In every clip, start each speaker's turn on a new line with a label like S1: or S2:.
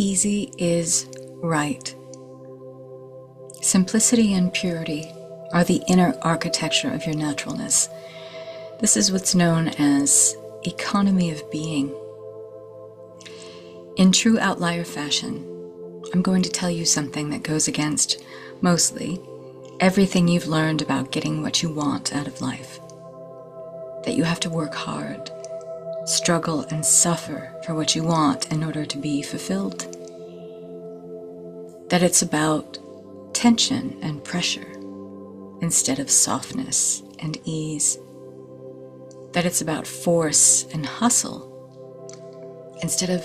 S1: Easy is right. Simplicity and purity are the inner architecture of your naturalness. This is what's known as economy of being. In true outlier fashion, I'm going to tell you something that goes against, mostly, everything you've learned about getting what you want out of life. That you have to work hard, struggle and suffer for what you want in order to be fulfilled. That it's about tension and pressure instead of softness and ease. That it's about force and hustle instead of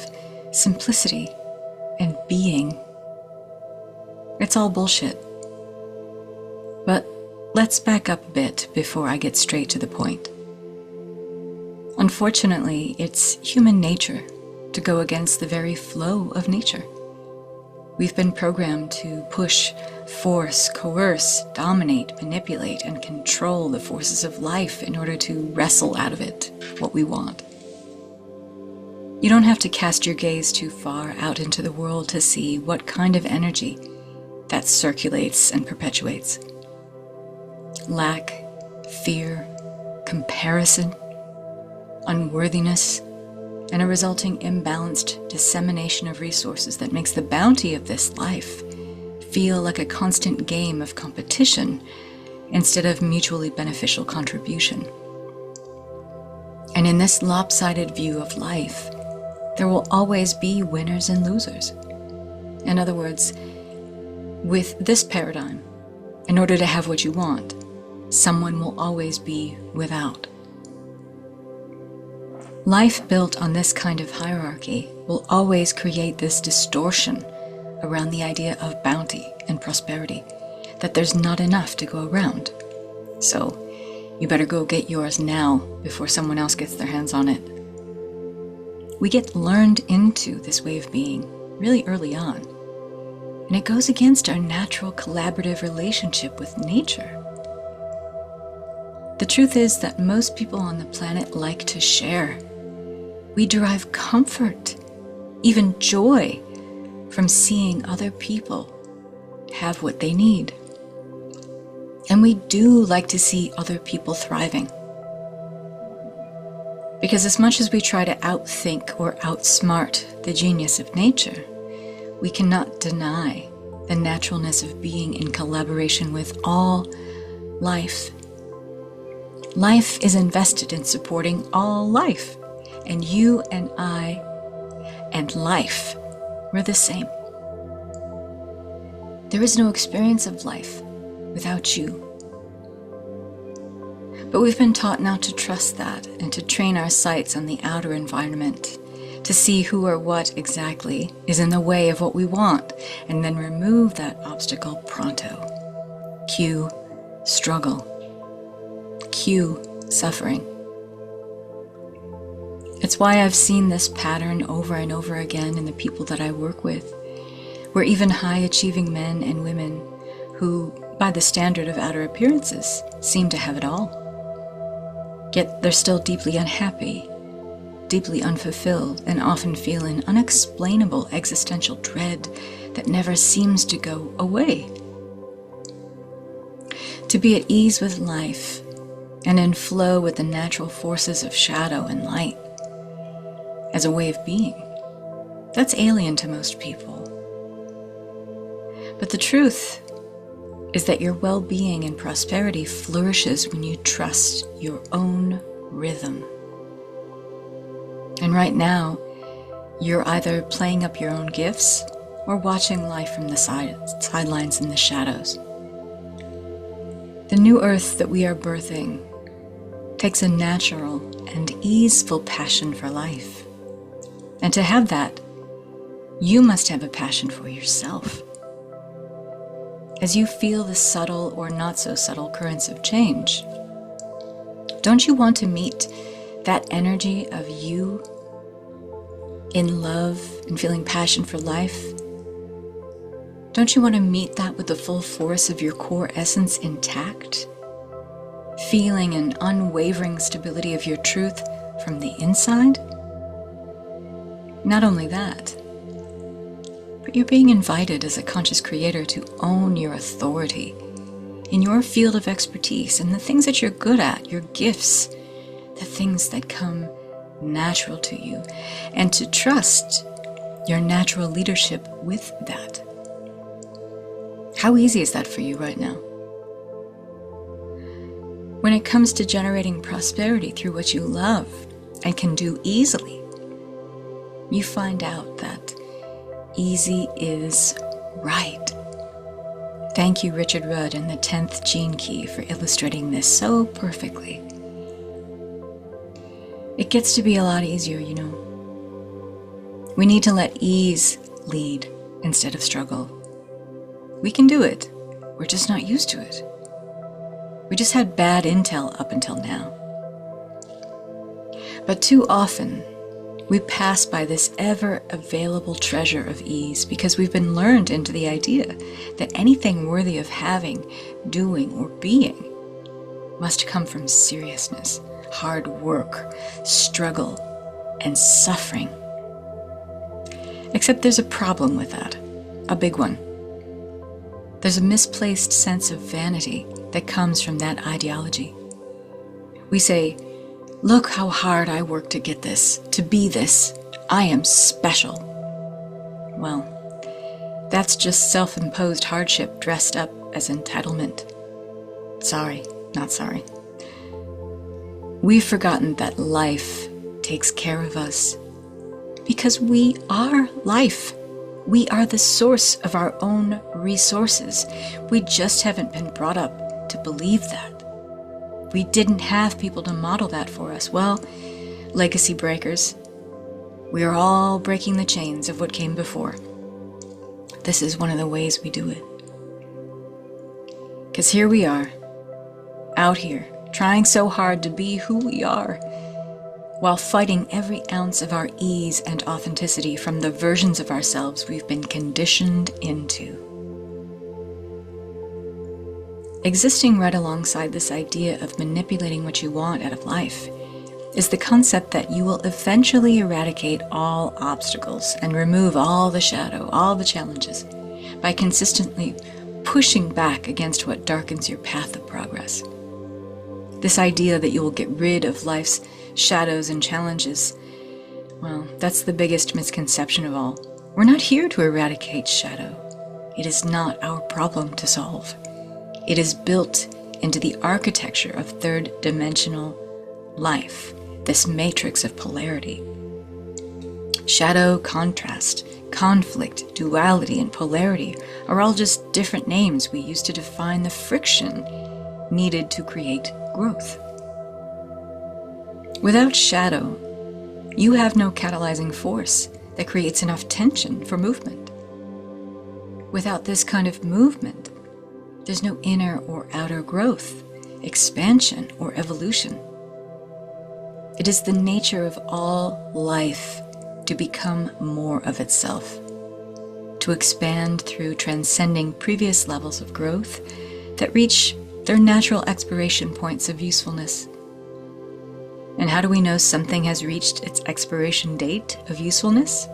S1: simplicity and being. It's all bullshit. But let's back up a bit before I get straight to the point. Unfortunately, it's human nature to go against the very flow of nature. We've been programmed to push, force, coerce, dominate, manipulate, and control the forces of life in order to wrestle out of it what we want. You don't have to cast your gaze too far out into the world to see what kind of energy that circulates and perpetuates. Lack, fear, comparison, unworthiness, and a resulting imbalanced dissemination of resources that makes the bounty of this life feel like a constant game of competition instead of mutually beneficial contribution. And in this lopsided view of life, there will always be winners and losers. In other words, with this paradigm, in order to have what you want, someone will always be without. Life built on this kind of hierarchy will always create this distortion around the idea of bounty and prosperity, that there's not enough to go around. So you better go get yours now before someone else gets their hands on it. We get learned into this way of being really early on, and it goes against our natural collaborative relationship with nature. The truth is that most people on the planet like to share. We derive comfort, even joy, from seeing other people have what they need. And we do like to see other people thriving. Because as much as we try to outthink or outsmart the genius of nature, we cannot deny the naturalness of being in collaboration with all life. Life is invested in supporting all life, and you and I and life, we're the same. There is no experience of life without you. But we've been taught not to trust that and to train our sights on the outer environment, to see who or what exactly is in the way of what we want, and then remove that obstacle pronto. Cue struggle. Cue suffering. It's why I've seen this pattern over and over again in the people that I work with, where even high-achieving men and women who, by the standard of outer appearances, seem to have it all, yet they're still deeply unhappy, deeply unfulfilled, and often feel an unexplainable existential dread that never seems to go away. To be at ease with life and in flow with the natural forces of shadow and light as a way of being, that's alien to most people. But the truth is that your well-being and prosperity flourishes when you trust your own rhythm. And right now, you're either playing up your own gifts or watching life from the sidelines in the shadows. The new earth that we are birthing takes a natural and easeful passion for life. And to have that, you must have a passion for yourself. As you feel the subtle or not so subtle currents of change, don't you want to meet that energy of you in love and feeling passion for life? Don't you want to meet that with the full force of your core essence intact? Feeling an unwavering stability of your truth from the inside? Not only that, you're being invited as a conscious creator to own your authority in your field of expertise and the things that you're good at, your gifts, the things that come natural to you, and to trust your natural leadership with that. How easy is that for you right now? When it comes to generating prosperity through what you love and can do easily, you find out that easy is right. Thank you, Richard Rudd and the 10th Gene Key, for illustrating this so perfectly. It gets to be a lot easier, you know. We need to let ease lead instead of struggle. We can do it. We're just not used to it. We just had bad intel up until now. But too often, we pass by this ever-available treasure of ease because we've been lured into the idea that anything worthy of having, doing, or being must come from seriousness, hard work, struggle, and suffering. Except there's a problem with that, a big one. There's a misplaced sense of vanity that comes from that ideology. We say, look how hard I worked to get this, to be this. I am special. Well, that's just self-imposed hardship dressed up as entitlement. Sorry, not sorry. We've forgotten that life takes care of us because we are life. We are the source of our own resources. We just haven't been brought up to believe that. We didn't have people to model that for us. Well, legacy breakers, we are all breaking the chains of what came before. This is one of the ways we do it. Because here we are, out here, trying so hard to be who we are, while fighting every ounce of our ease and authenticity from the versions of ourselves we've been conditioned into. Existing right alongside this idea of manipulating what you want out of life is the concept that you will eventually eradicate all obstacles and remove all the shadow, all the challenges, by consistently pushing back against what darkens your path of progress. This idea that you will get rid of life's shadows and challenges, well, that's the biggest misconception of all. We're not here to eradicate shadow. It is not our problem to solve. It is built into the architecture of third-dimensional life, this matrix of polarity. Shadow, contrast, conflict, duality, and polarity are all just different names we use to define the friction needed to create growth. Without shadow, you have no catalyzing force that creates enough tension for movement. Without this kind of movement, there's no inner or outer growth, expansion, or evolution. It is the nature of all life to become more of itself, to expand through transcending previous levels of growth that reach their natural expiration points of usefulness. And how do we know something has reached its expiration date of usefulness?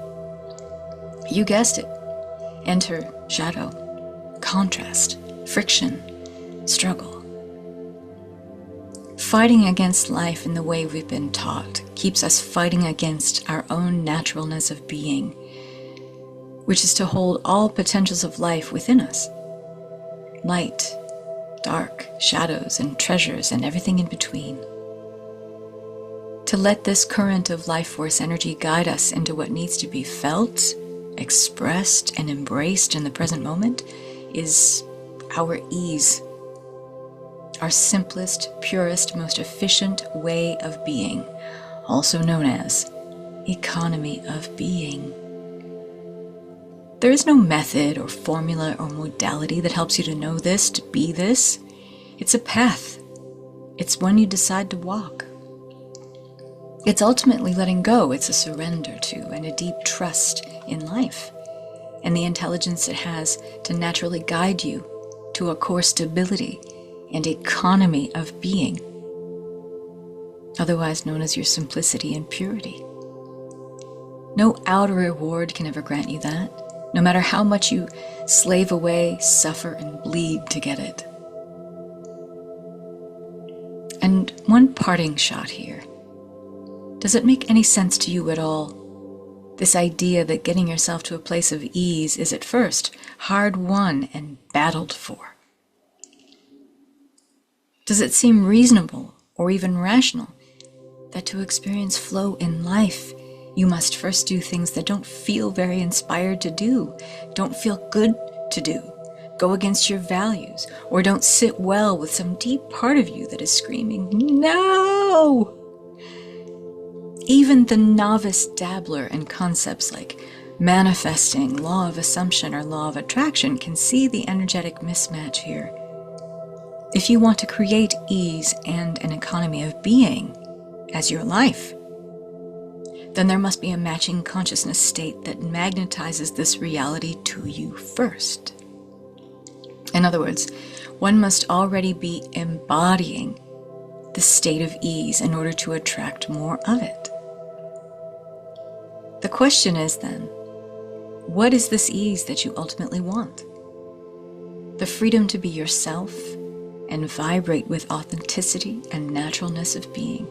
S1: You guessed it. Enter shadow, contrast, friction, struggle. Fighting against life in the way we've been taught keeps us fighting against our own naturalness of being, which is to hold all potentials of life within us. Light, dark, shadows, and treasures, and everything in between. To let this current of life force energy guide us into what needs to be felt, expressed, and embraced in the present moment is our ease, our simplest, purest, most efficient way of being, also known as economy of being. There is no method or formula or modality that helps you to know this, to be this. It's a path. It's one you decide to walk. It's ultimately letting go. It's a surrender to and a deep trust in life and the intelligence it has to naturally guide you to a core stability and economy of being, otherwise known as your simplicity and purity. No outer reward can ever grant you that. no matter how much you slave away, suffer, and bleed to get it. And one parting shot here. Does it make any sense to you at all? This idea that getting yourself to a place of ease is at first hard won and battled for. Does it seem reasonable or even rational that to experience flow in life, you must first do things that don't feel very inspired to do, don't feel good to do, go against your values, or don't sit well with some deep part of you that is screaming, no! Even the novice dabbler in concepts like manifesting, law of assumption, or law of attraction can see the energetic mismatch here. If you want to create ease and an economy of being as your life, then there must be a matching consciousness state that magnetizes this reality to you first. In other words, one must already be embodying the state of ease in order to attract more of it. The question is then, what is this ease that you ultimately want? The freedom to be yourself and vibrate with authenticity and naturalness of being.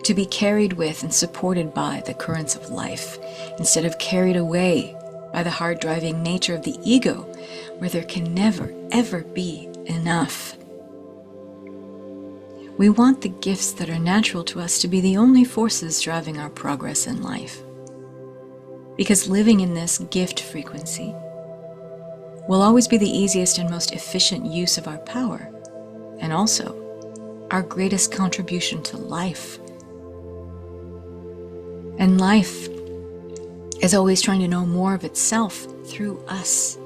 S1: To be carried with and supported by the currents of life, instead of carried away by the hard-driving nature of the ego, where there can never, ever be enough. We want the gifts that are natural to us to be the only forces driving our progress in life. Because living in this gift frequency will always be the easiest and most efficient use of our power, and also our greatest contribution to life. And life is always trying to know more of itself through us.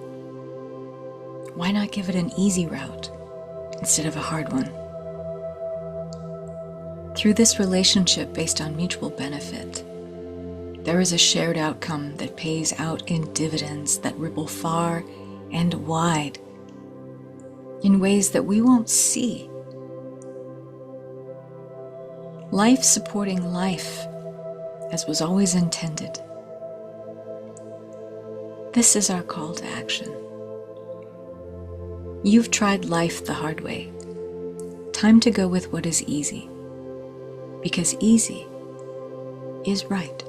S1: Why not give it an easy route instead of a hard one? Through this relationship based on mutual benefit, there is a shared outcome that pays out in dividends that ripple far and wide in ways that we won't see. Life supporting life, as was always intended. This is our call to action. You've tried life the hard way. Time to go with what is easy, because easy is right.